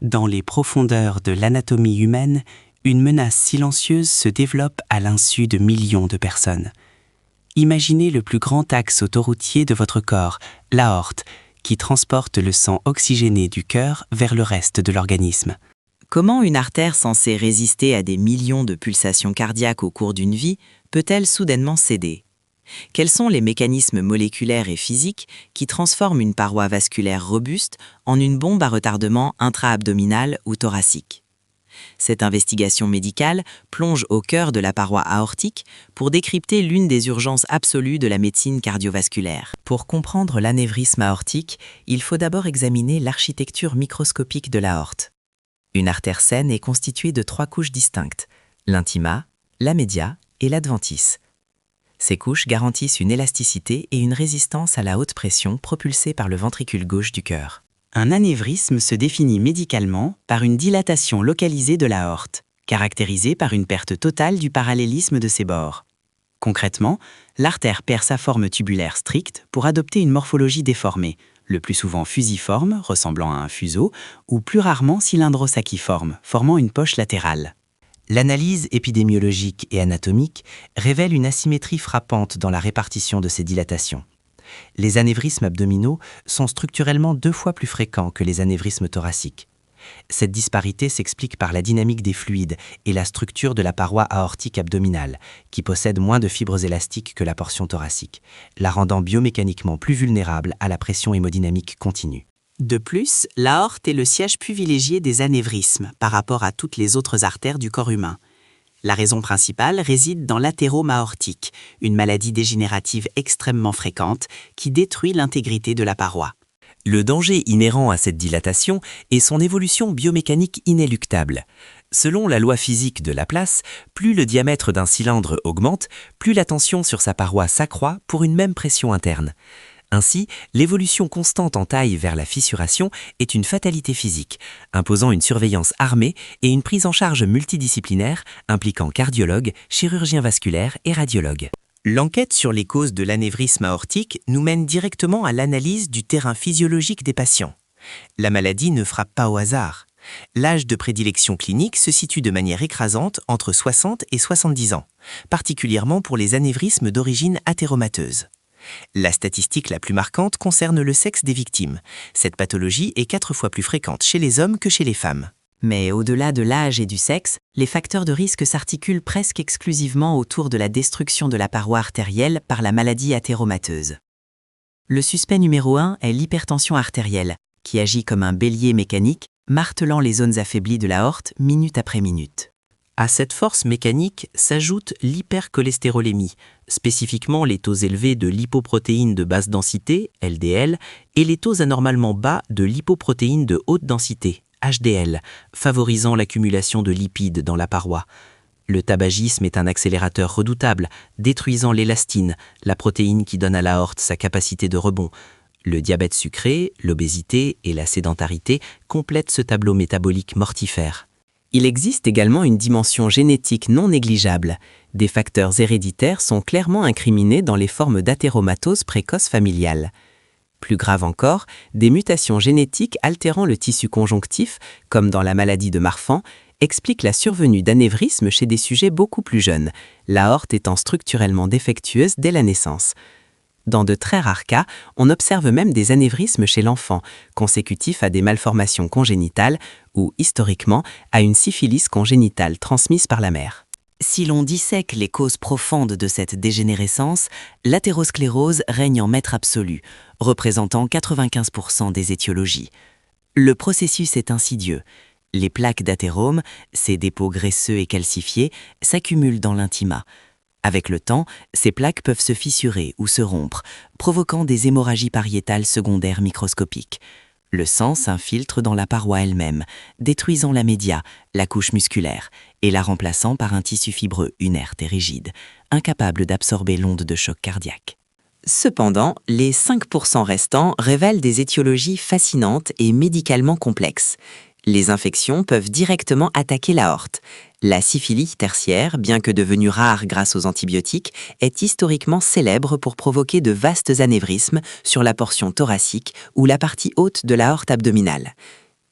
Dans les profondeurs de l'anatomie humaine, une menace silencieuse se développe à l'insu de millions de personnes. Imaginez le plus grand axe autoroutier de votre corps, l'aorte, qui transporte le sang oxygéné du cœur vers le reste de l'organisme. Comment une artère censée résister à des millions de pulsations cardiaques au cours d'une vie peut-elle soudainement céder? Quels sont les mécanismes moléculaires et physiques qui transforment une paroi vasculaire robuste en une bombe à retardement intra-abdominal ou thoracique? Cette investigation médicale plonge au cœur de la paroi aortique pour décrypter l'une des urgences absolues de la médecine cardiovasculaire. Pour comprendre l'anévrisme aortique, il faut d'abord examiner l'architecture microscopique de l'aorte. Une artère saine est constituée de 3 couches distinctes, l'intima, la media et l'adventice. Ces couches garantissent une élasticité et une résistance à la haute pression propulsée par le ventricule gauche du cœur. Un anévrisme se définit médicalement par une dilatation localisée de l'aorte, caractérisée par une perte totale du parallélisme de ses bords. Concrètement, l'artère perd sa forme tubulaire stricte pour adopter une morphologie déformée, le plus souvent fusiforme, ressemblant à un fuseau, ou plus rarement cylindro-sacciforme, formant une poche latérale. L'analyse épidémiologique et anatomique révèle une asymétrie frappante dans la répartition de ces dilatations. Les anévrismes abdominaux sont structurellement 2 fois plus fréquents que les anévrismes thoraciques. Cette disparité s'explique par la dynamique des fluides et la structure de la paroi aortique abdominale, qui possède moins de fibres élastiques que la portion thoracique, la rendant biomécaniquement plus vulnérable à la pression hémodynamique continue. De plus, l'aorte est le siège privilégié des anévrismes par rapport à toutes les autres artères du corps humain. La raison principale réside dans l'athérome aortique, une maladie dégénérative extrêmement fréquente qui détruit l'intégrité de la paroi. Le danger inhérent à cette dilatation est son évolution biomécanique inéluctable. Selon la loi physique de Laplace, plus le diamètre d'un cylindre augmente, plus la tension sur sa paroi s'accroît pour une même pression interne. Ainsi, l'évolution constante en taille vers la fissuration est une fatalité physique, imposant une surveillance armée et une prise en charge multidisciplinaire impliquant cardiologue, chirurgien vasculaire et radiologue. L'enquête sur les causes de l'anévrisme aortique nous mène directement à l'analyse du terrain physiologique des patients. La maladie ne frappe pas au hasard. L'âge de prédilection clinique se situe de manière écrasante entre 60 et 70 ans, particulièrement pour les anévrismes d'origine athéromateuse. La statistique la plus marquante concerne le sexe des victimes. Cette pathologie est 4 fois plus fréquente chez les hommes que chez les femmes. Mais au-delà de l'âge et du sexe, les facteurs de risque s'articulent presque exclusivement autour de la destruction de la paroi artérielle par la maladie athéromateuse. Le suspect numéro 1 est l'hypertension artérielle, qui agit comme un bélier mécanique, martelant les zones affaiblies de l'aorte minute après minute. À cette force mécanique s'ajoute l'hypercholestérolémie, spécifiquement les taux élevés de lipoprotéines de basse densité, LDL, et les taux anormalement bas de lipoprotéines de haute densité, HDL, favorisant l'accumulation de lipides dans la paroi. Le tabagisme est un accélérateur redoutable, détruisant l'élastine, la protéine qui donne à l'aorte sa capacité de rebond. Le diabète sucré, l'obésité et la sédentarité complètent ce tableau métabolique mortifère. Il existe également une dimension génétique non négligeable. Des facteurs héréditaires sont clairement incriminés dans les formes d'athéromatose précoce familiale. Plus grave encore, des mutations génétiques altérant le tissu conjonctif, comme dans la maladie de Marfan, expliquent la survenue d'anévrismes chez des sujets beaucoup plus jeunes, l'aorte étant structurellement défectueuse dès la naissance. Dans de très rares cas, on observe même des anévrismes chez l'enfant, consécutifs à des malformations congénitales ou, historiquement, à une syphilis congénitale transmise par la mère. Si l'on dissèque les causes profondes de cette dégénérescence, l'athérosclérose règne en maître absolu, représentant 95% des étiologies. Le processus est insidieux. Les plaques d'athérome, ces dépôts graisseux et calcifiés, s'accumulent dans l'intima. Avec le temps, ces plaques peuvent se fissurer ou se rompre, provoquant des hémorragies pariétales secondaires microscopiques. Le sang s'infiltre dans la paroi elle-même, détruisant la média, la couche musculaire, et la remplaçant par un tissu fibreux inerte et rigide, incapable d'absorber l'onde de choc cardiaque. Cependant, les 5% restants révèlent des étiologies fascinantes et médicalement complexes. Les infections peuvent directement attaquer l'aorte. La syphilis tertiaire, bien que devenue rare grâce aux antibiotiques, est historiquement célèbre pour provoquer de vastes anévrismes sur la portion thoracique ou la partie haute de l'aorte abdominale.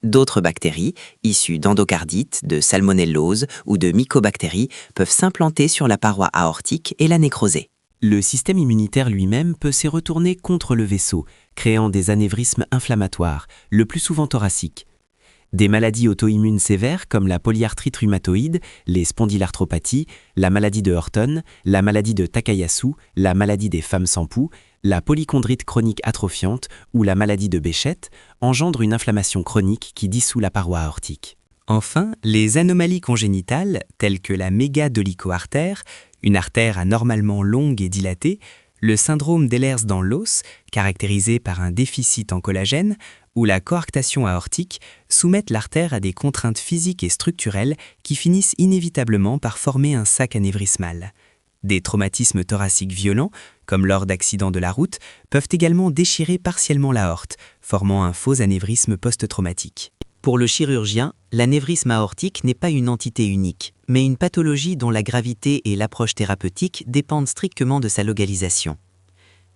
D'autres bactéries, issues d'endocardites, de salmonellose ou de mycobactéries, peuvent s'implanter sur la paroi aortique et la nécroser. Le système immunitaire lui-même peut s'y retourner contre le vaisseau, créant des anévrismes inflammatoires, le plus souvent thoraciques. Des maladies auto-immunes sévères comme la polyarthrite rhumatoïde, les spondylarthropathies, la maladie de Horton, la maladie de Takayasu, la maladie des femmes sans pouls, la polychondrite chronique atrophiante ou la maladie de Béchette engendrent une inflammation chronique qui dissout la paroi aortique. Enfin, les anomalies congénitales, telles que la mégadolichoartère, une artère anormalement longue et dilatée, le syndrome d'Ehlers dans l'os, caractérisé par un déficit en collagène, ou la coarctation aortique, soumettent l'artère à des contraintes physiques et structurelles qui finissent inévitablement par former un sac anévrismal. Des traumatismes thoraciques violents, comme lors d'accidents de la route, peuvent également déchirer partiellement l'aorte, formant un faux anévrisme post-traumatique. Pour le chirurgien, l'anévrisme aortique n'est pas une entité unique, mais une pathologie dont la gravité et l'approche thérapeutique dépendent strictement de sa localisation.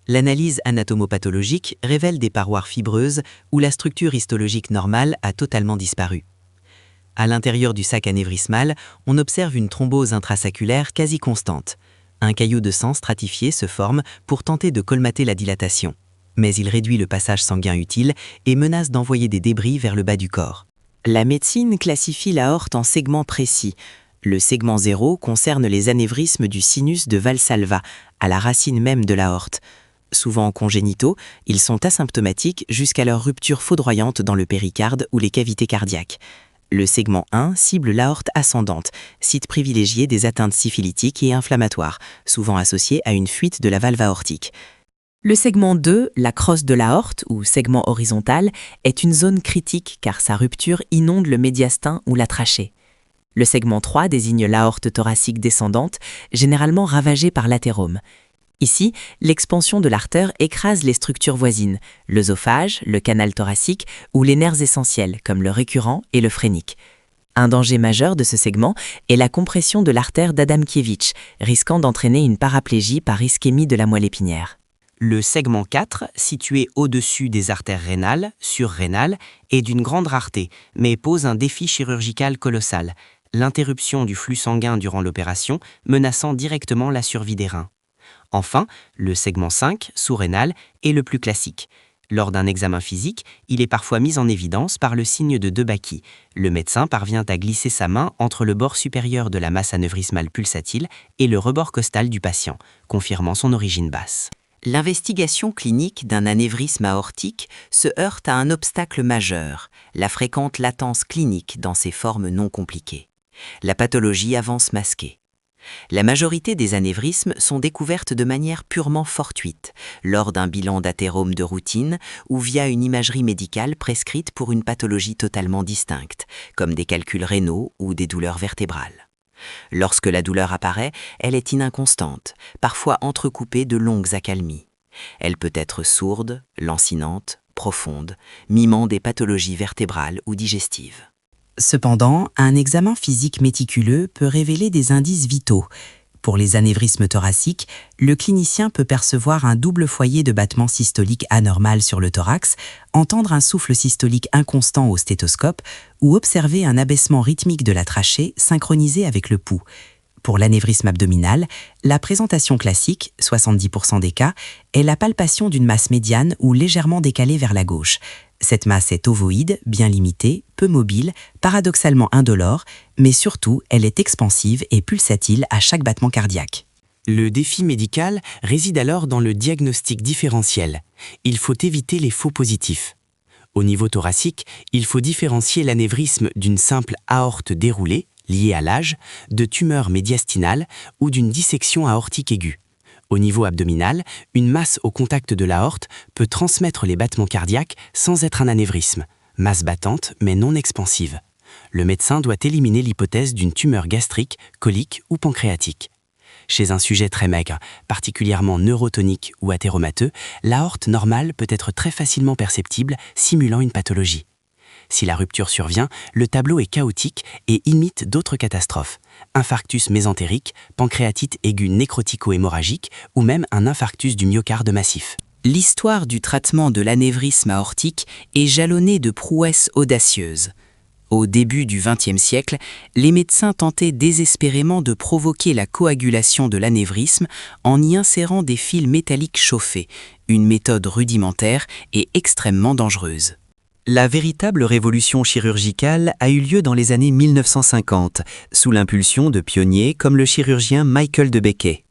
L'analyse anatomopathologique révèle des parois fibreuses où la structure histologique normale a totalement disparu. À l'intérieur du sac anévrismal, on observe une thrombose intrasaculaire quasi constante. Un caillot de sang stratifié se forme pour tenter de colmater la dilatation. Mais il réduit le passage sanguin utile et menace d'envoyer des débris vers le bas du corps. La médecine classifie l'aorte en segments précis. Le segment 0 concerne les anévrismes du sinus de Valsalva, à la racine même de l'aorte. Souvent congénitaux, ils sont asymptomatiques jusqu'à leur rupture foudroyante dans le péricarde ou les cavités cardiaques. Le segment 1 cible l'aorte ascendante, site privilégié des atteintes syphilitiques et inflammatoires, souvent associées à une fuite de la valve aortique. Le segment 2, la crosse de l'aorte, ou segment horizontal, est une zone critique car sa rupture inonde le médiastin ou la trachée. Le segment 3 désigne l'aorte thoracique descendante, généralement ravagée par l'athérome. Ici, l'expansion de l'artère écrase les structures voisines, l'œsophage, le canal thoracique ou les nerfs essentiels comme le récurrent et le phrénique. Un danger majeur de ce segment est la compression de l'artère d'Adamkiewicz, risquant d'entraîner une paraplégie par ischémie de la moelle épinière. Le segment 4, situé au-dessus des artères rénales, surrénales, est d'une grande rareté, mais pose un défi chirurgical colossal, l'interruption du flux sanguin durant l'opération menaçant directement la survie des reins. Enfin, le segment 5, sous-rénal, est le plus classique. Lors d'un examen physique, il est parfois mis en évidence par le signe de Debacki. Le médecin parvient à glisser sa main entre le bord supérieur de la masse anévrismale pulsatile et le rebord costal du patient, confirmant son origine basse. L'investigation clinique d'un anévrisme aortique se heurte à un obstacle majeur, la fréquente latence clinique dans ses formes non compliquées. La pathologie avance masquée. La majorité des anévrismes sont découvertes de manière purement fortuite, lors d'un bilan d'athérome de routine ou via une imagerie médicale prescrite pour une pathologie totalement distincte, comme des calculs rénaux ou des douleurs vertébrales. Lorsque la douleur apparaît, elle est inconstante, parfois entrecoupée de longues accalmies. Elle peut être sourde, lancinante, profonde, mimant des pathologies vertébrales ou digestives. Cependant, un examen physique méticuleux peut révéler des indices vitaux. Pour les anévrismes thoraciques, le clinicien peut percevoir un double foyer de battement systolique anormal sur le thorax, entendre un souffle systolique inconstant au stéthoscope ou observer un abaissement rythmique de la trachée synchronisé avec le pouls. Pour l'anévrisme abdominal, la présentation classique, 70% des cas, est la palpation d'une masse médiane ou légèrement décalée vers la gauche. Cette masse est ovoïde, bien limitée, peu mobile, paradoxalement indolore, mais surtout, elle est expansive et pulsatile à chaque battement cardiaque. Le défi médical réside alors dans le diagnostic différentiel. Il faut éviter les faux positifs. Au niveau thoracique, il faut différencier l'anévrisme d'une simple aorte déroulée, liée à l'âge, de tumeurs médiastinales ou d'une dissection aortique aiguë. Au niveau abdominal, une masse au contact de l'aorte peut transmettre les battements cardiaques sans être un anévrisme, masse battante mais non expansive. Le médecin doit éliminer l'hypothèse d'une tumeur gastrique, colique ou pancréatique. Chez un sujet très maigre, particulièrement neurotonique ou athéromateux, l'aorte normale peut être très facilement perceptible, simulant une pathologie. Si la rupture survient, le tableau est chaotique et imite d'autres catastrophes. Infarctus mésentérique, pancréatite aiguë nécrotico-hémorragique ou même un infarctus du myocarde massif. L'histoire du traitement de l'anévrisme aortique est jalonnée de prouesses audacieuses. Au début du XXe siècle, les médecins tentaient désespérément de provoquer la coagulation de l'anévrisme en y insérant des fils métalliques chauffés, une méthode rudimentaire et extrêmement dangereuse. La véritable révolution chirurgicale a eu lieu dans les années 1950, sous l'impulsion de pionniers comme le chirurgien Michael de Becquey.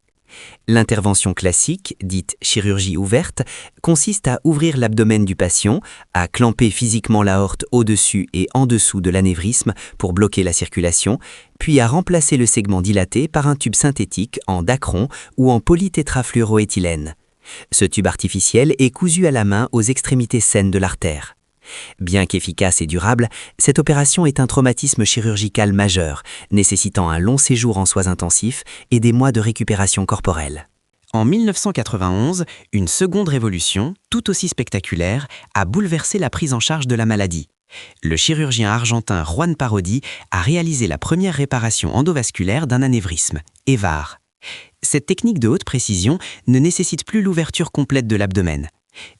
L'intervention classique, dite chirurgie ouverte, consiste à ouvrir l'abdomen du patient, à clamper physiquement l'aorte au-dessus et en dessous de l'anévrisme pour bloquer la circulation, puis à remplacer le segment dilaté par un tube synthétique en dacron ou en polytétrafluoroéthylène. Ce tube artificiel est cousu à la main aux extrémités saines de l'artère. Bien qu'efficace et durable, cette opération est un traumatisme chirurgical majeur, nécessitant un long séjour en soins intensifs et des mois de récupération corporelle. En 1991, une seconde révolution, tout aussi spectaculaire, a bouleversé la prise en charge de la maladie. Le chirurgien argentin Juan Parodi a réalisé la première réparation endovasculaire d'un anévrisme, EVAR. Cette technique de haute précision ne nécessite plus l'ouverture complète de l'abdomen.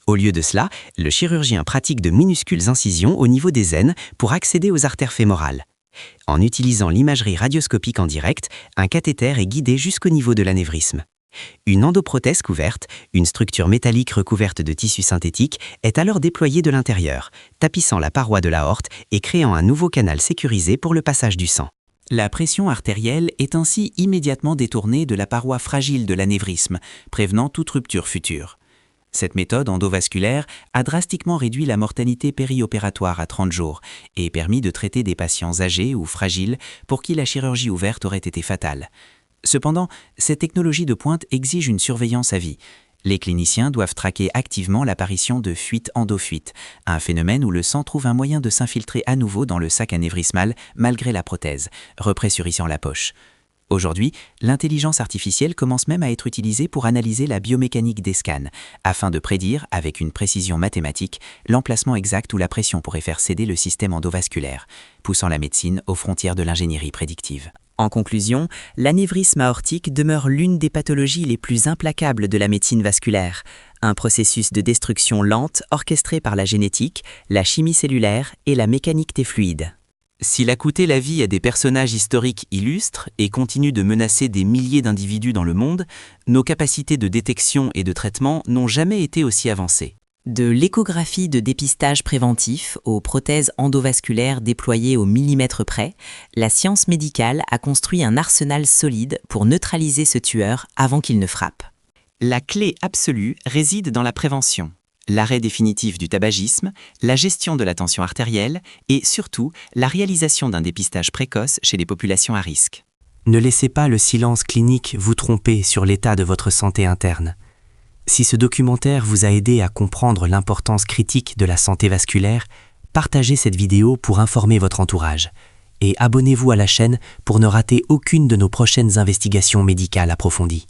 Au lieu de cela, le chirurgien pratique de minuscules incisions au niveau des aines pour accéder aux artères fémorales. En utilisant l'imagerie radioscopique en direct, un cathéter est guidé jusqu'au niveau de l'anévrisme. Une endoprothèse couverte, une structure métallique recouverte de tissu synthétique, est alors déployée de l'intérieur, tapissant la paroi de l'aorte et créant un nouveau canal sécurisé pour le passage du sang. La pression artérielle est ainsi immédiatement détournée de la paroi fragile de l'anévrisme, prévenant toute rupture future. Cette méthode endovasculaire a drastiquement réduit la mortalité périopératoire à 30 jours et permis de traiter des patients âgés ou fragiles pour qui la chirurgie ouverte aurait été fatale. Cependant, cette technologie de pointe exige une surveillance à vie. Les cliniciens doivent traquer activement l'apparition de fuite endofuite, un phénomène où le sang trouve un moyen de s'infiltrer à nouveau dans le sac anévrismal malgré la prothèse, repressurisant la poche. Aujourd'hui, l'intelligence artificielle commence même à être utilisée pour analyser la biomécanique des scans, afin de prédire, avec une précision mathématique, l'emplacement exact où la pression pourrait faire céder le système endovasculaire, poussant la médecine aux frontières de l'ingénierie prédictive. En conclusion, l'anévrisme aortique demeure l'une des pathologies les plus implacables de la médecine vasculaire, un processus de destruction lente orchestré par la génétique, la chimie cellulaire et la mécanique des fluides. S'il a coûté la vie à des personnages historiques illustres et continue de menacer des milliers d'individus dans le monde, nos capacités de détection et de traitement n'ont jamais été aussi avancées. De l'échographie de dépistage préventif aux prothèses endovasculaires déployées au millimètre près, la science médicale a construit un arsenal solide pour neutraliser ce tueur avant qu'il ne frappe. La clé absolue réside dans la prévention. L'arrêt définitif du tabagisme, la gestion de la tension artérielle et surtout la réalisation d'un dépistage précoce chez les populations à risque. Ne laissez pas le silence clinique vous tromper sur l'état de votre santé interne. Si ce documentaire vous a aidé à comprendre l'importance critique de la santé vasculaire, partagez cette vidéo pour informer votre entourage et abonnez-vous à la chaîne pour ne rater aucune de nos prochaines investigations médicales approfondies.